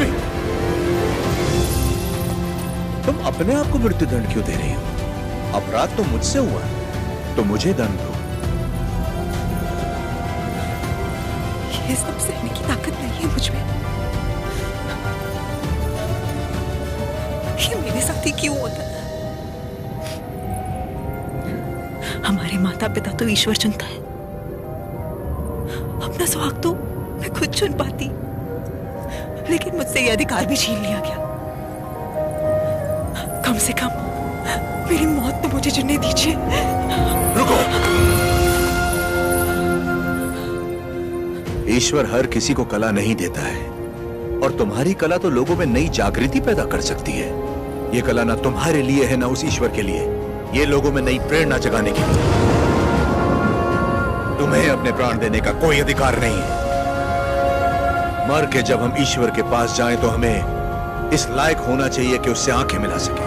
तेजस्वी, तुम अपने आप को मृत्युदंड क्यों दे रही हो? अपराध तो मुझसे हुआ है, तो मुझे दंड दो। ये सब सहने की ताकत नहीं है मुझ में। ये मेरे साथ ही क्यों होता है? हमारे माता पिता तो ईश्वर चुनता है, अपना सुहाग तो मैं खुद चुन पाती, लेकिन मुझसे ये अधिकार भी छीन लिया गया। कम से कम मेरी मौत तो मुझे चुनने दीजिए। रुको। ईश्वर हर किसी को कला नहीं देता है, और तुम्हारी कला तो लोगों में नई जागृति पैदा कर सकती है। ये कला ना तुम्हारे लिए है, ना उस ईश्वर के लिए। ये लोगों में नई प्रेरणा जगाने के लिए। तुम्हें अपने प्राण देने का कोई अधिकार नहीं है। मर के जब हम ईश्वर के पास जाएं तो हमें इस लायक होना चाहिए कि उससे आंखें मिला सके,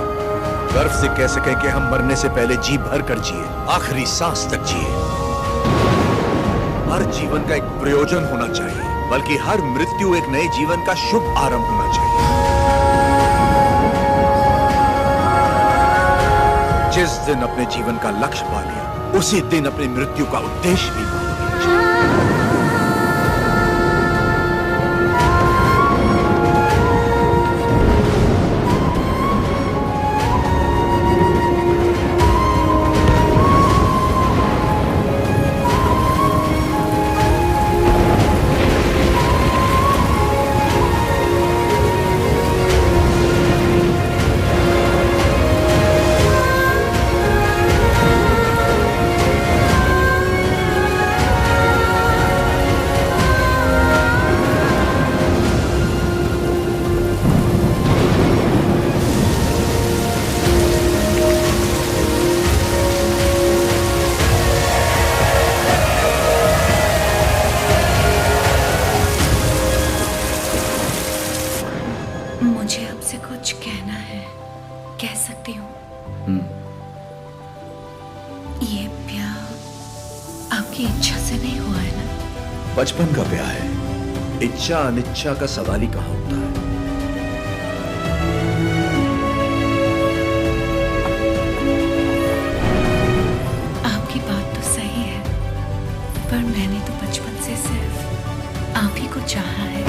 गर्व से कह सके कि हम मरने से पहले जी भर कर जिए, आखिरी सांस तक जिए। हर जीवन का एक प्रयोजन होना चाहिए, बल्कि हर मृत्यु एक नए जीवन का शुभ आरंभ होना चाहिए। जिस दिन अपने जीवन का लक्ष्य पा लिया, उसी दिन अपनी मृत्यु का उद्देश्य भी पा लिया। मुझे आपसे कुछ कहना है, कह सकती हूँ? ये प्यार आपकी इच्छा से नहीं हुआ है ना? बचपन का प्यार है, इच्छा अनिच्छा का सवाल ही कहाँ होता है। आपकी बात तो सही है, पर मैंने तो बचपन से सिर्फ आप ही को चाहा है।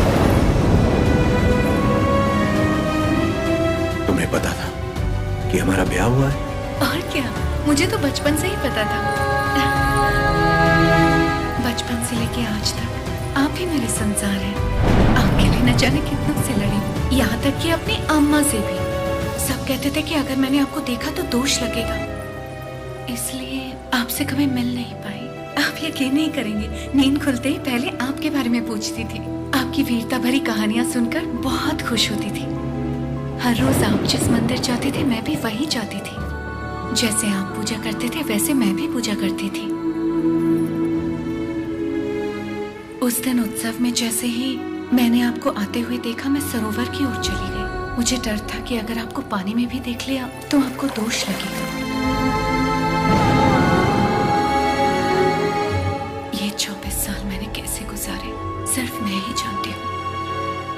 तुम्हें पता था कि हमारा ब्याह हुआ है? और क्या, मुझे तो बचपन से ही पता था। बचपन से लेके आज तक आप ही मेरे संसार हैं। आपके लिए न जाने कितनों से लड़ी, यहाँ तक कि अपनी अम्मा से भी। सब कहते थे कि अगर मैंने आपको देखा तो दोष लगेगा, इसलिए आपसे कभी मिल नहीं पाई। आप यकीन नहीं करेंगे, नींद खुलते ही पहले आपके बारे में पूछती थी। आपकी वीरता भरी कहानियां सुनकर बहुत खुश होती थी। हर रोज आप जिस मंदिर जाते थे मैं भी वही जाती थी। जैसे आप पूजा करते थे वैसे मैं भी पूजा करती थी। उस दिन उत्सव में जैसे ही मैंने आपको आते हुए देखा, मैं सरोवर की ओर चली गई। मुझे डर था कि अगर आपको पानी में भी देख लिया तो आपको दोष लगेगा। ये 24 साल मैंने कैसे गुजारे सिर्फ मैं ही जानती हूँ।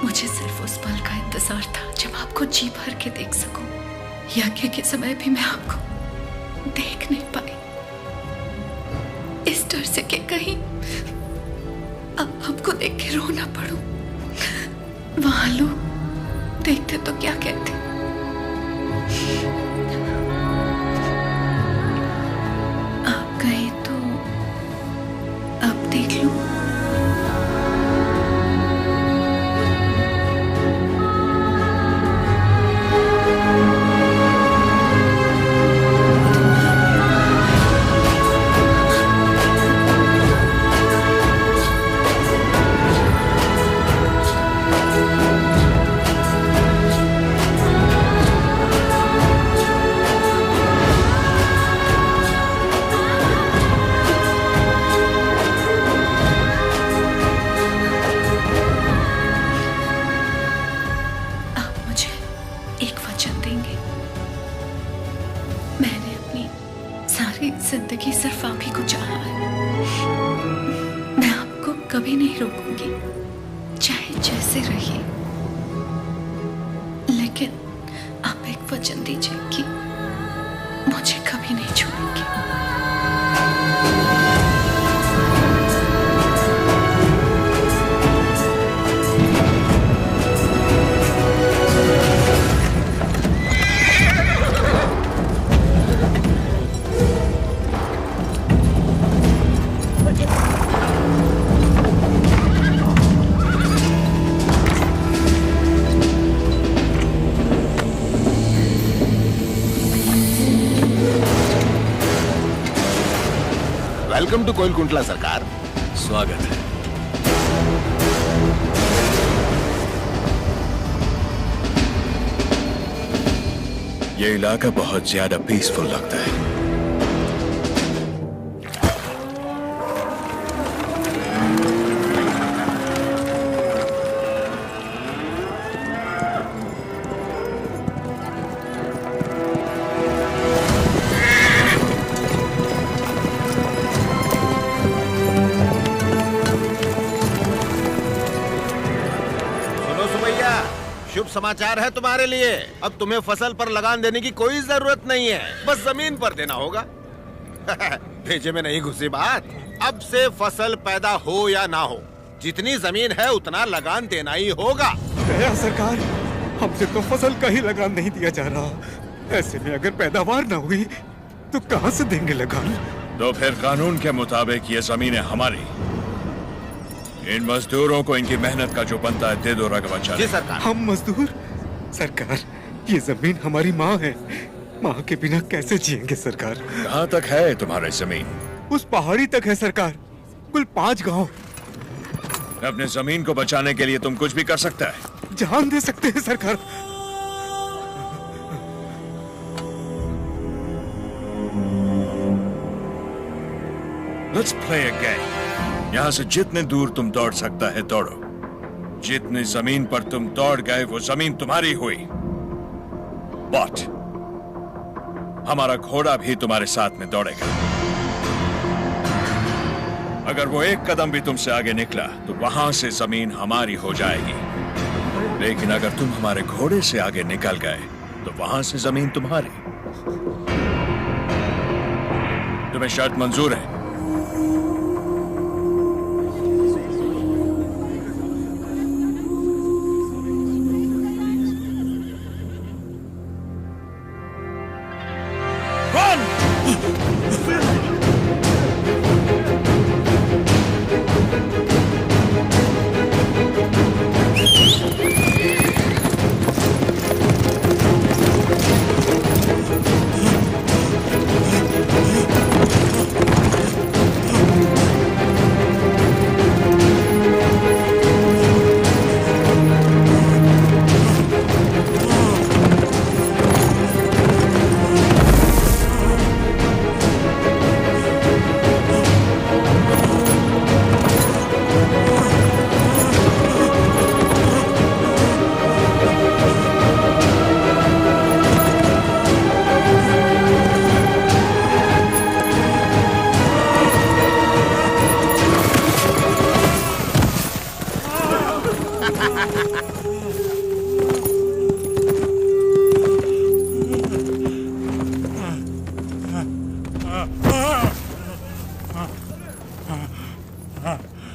मुझे सिर्फ उस पल का इंतजार था जब आपको जी भर के देख सकूं। यज्ञ के समय भी मैं आपको देख नहीं पाई, इस डर से कि कहीं आपको देख के रो ना पड़ूं। वहां लोग देखते तो क्या कहते। आप कहें तो अब देख लूं। जिंदगी सिर्फ आप ही को चाहा है। मैं आपको कभी नहीं रोकूंगी, चाहे जैसे रहिए। लेकिन आप एक वचन दीजिए कि मुझे कभी नहीं छोड़ेंगे। वेलकम टू कोइलकुंटला सरकार। स्वागत है। ये इलाका बहुत ज्यादा पीसफुल लगता है। शुभ समाचार है तुम्हारे लिए। अब तुम्हें फसल पर लगान देने की कोई जरूरत नहीं है, बस जमीन पर देना होगा। भेजे में नहीं घुसी बात। अब से फसल पैदा हो या ना हो, जितनी जमीन है उतना लगान देना ही होगा। सरकार, हमसे तो फसल का ही लगान नहीं दिया जा रहा। ऐसे में अगर पैदावार ना हुई तो कहां से देंगे लगान? तो फिर कानून के मुताबिक ये जमीनें हमारी। इन मजदूरों को इनकी मेहनत का जो बनता है दे दो रघुवंशाली। जी सरकार। हम मजदूर? सरकार, ये जमीन हमारी माँ है। माँ के बिना कैसे जिएंगे सरकार? कहाँ तक है तुम्हारी जमीन? उस पहाड़ी तक है सरकार, कुल 5 गांव। अपने जमीन को बचाने के लिए तुम कुछ भी कर सकता है। जान दे सकते हैं सरकार। Let's play a game. यहाँ से जितने दूर तुम दौड़ सकता है दौड़ो। जितनी जमीन पर तुम दौड़ गए वो जमीन तुम्हारी हुई। बट हमारा घोड़ा भी तुम्हारे साथ में दौड़ेगा। अगर वो एक कदम भी तुमसे आगे निकला तो वहां से जमीन हमारी हो जाएगी। लेकिन अगर तुम हमारे घोड़े से आगे निकल गए तो वहां से जमीन तुम्हारी। तुम्हें शर्त मंजूर है?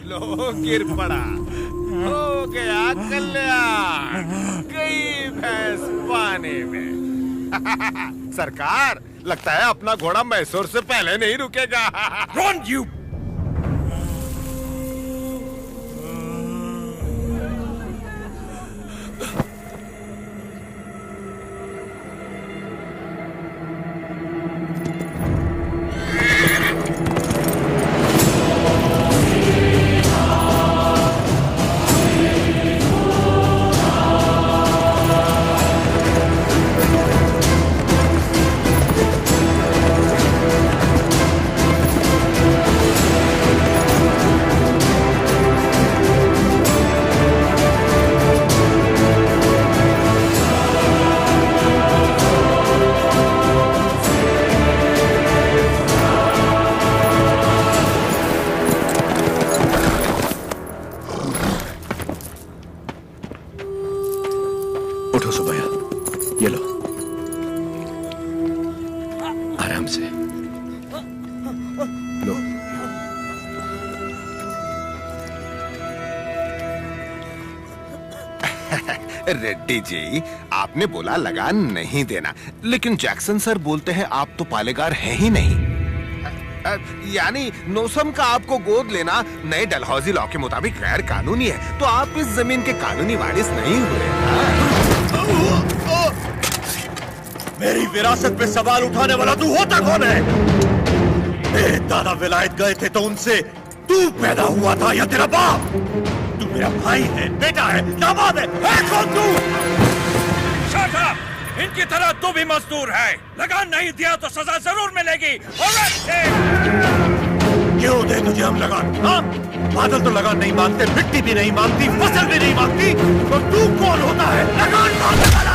लो गिर पड़ा, हो गया कल्याण, गई भैंस पानी में। सरकार, लगता है अपना घोड़ा मैसूर से पहले नहीं रुकेगा। Run, you! उठो सुबैया। ये लो, आराम से लो। रेड्डी जी, आपने बोला लगान नहीं देना, लेकिन जैक्सन सर बोलते हैं आप तो पालेगार हैं ही नहीं। यानी नौसम का आपको गोद लेना नए डलहौजी लॉ के मुताबिक गैर कानूनी है, तो आप इस जमीन के कानूनी वारिस नहीं हुए। मेरी विरासत पे सवाल उठाने वाला तू होता कौन है? मेरे दादा विलायत गए थे तो उनसे तू पैदा हुआ था या तेरा बाप? तू मेरा भाई है, बेटा है, दामाद है कौन तू? Shut up! इनकी तरह तू भी मजदूर है। लगान नहीं दिया तो सजा जरूर मिलेगी। क्यों दे तुझे हम लगान? हाँ? बादल तो लगान नहीं मांगते, मिट्टी भी नहीं मांगती, फसल भी नहीं मांगती, तो तू कौन होता है लगान मांगने वाला?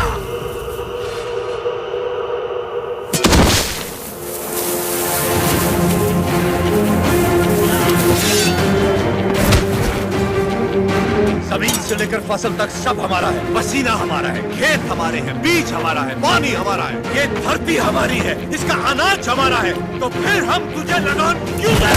जमीन से लेकर फसल तक सब हमारा है, पसीना हमारा है, खेत हमारे हैं, बीज हमारा है, पानी हमारा है, ये धरती हमारी है, इसका अनाज हमारा है, तो फिर हम तुझे लगान क्यों दें?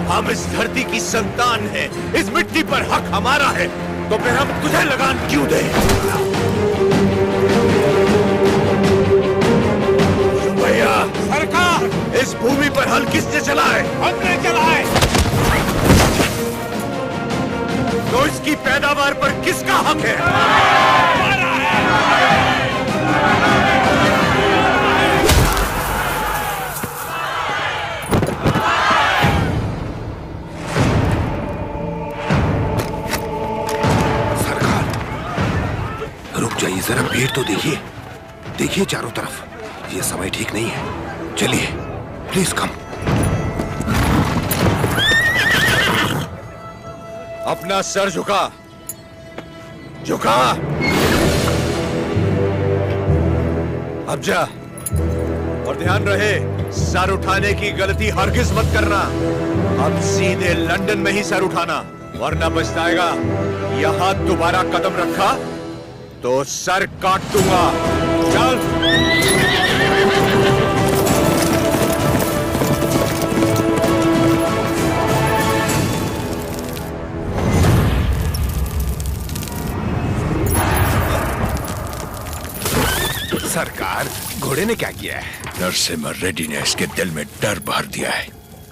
हम इस धरती की संतान हैं, इस मिट्टी पर हक हमारा है, तो फिर हम तुझे लगान क्यों दें? सरकार, इस भूमि पर हल किसने चला है? हमने चलाए। तो इसकी पैदावार पर किसका हक है? सरकार, रुक जाइए जरा, भीड़ तो देखिए, देखिए चारों तरफ, ये समय ठीक नहीं है। चलिए, प्लीज कम। अपना सर झुका, झुका। अब जा, और ध्यान रहे, सर उठाने की गलती हरगिज मत करना। अब सीधे लंदन में ही सर उठाना, वरना पछताएगा। यहां दोबारा कदम रखा तो सर काट दूंगा। चल। सरकार, घोड़े ने क्या किया है? नरसिम्हा रेड्डी ने इसके दिल में डर भर दिया है।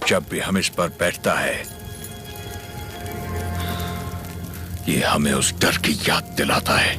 जब भी हम इस पर बैठता है, ये हमें उस डर की याद दिलाता है।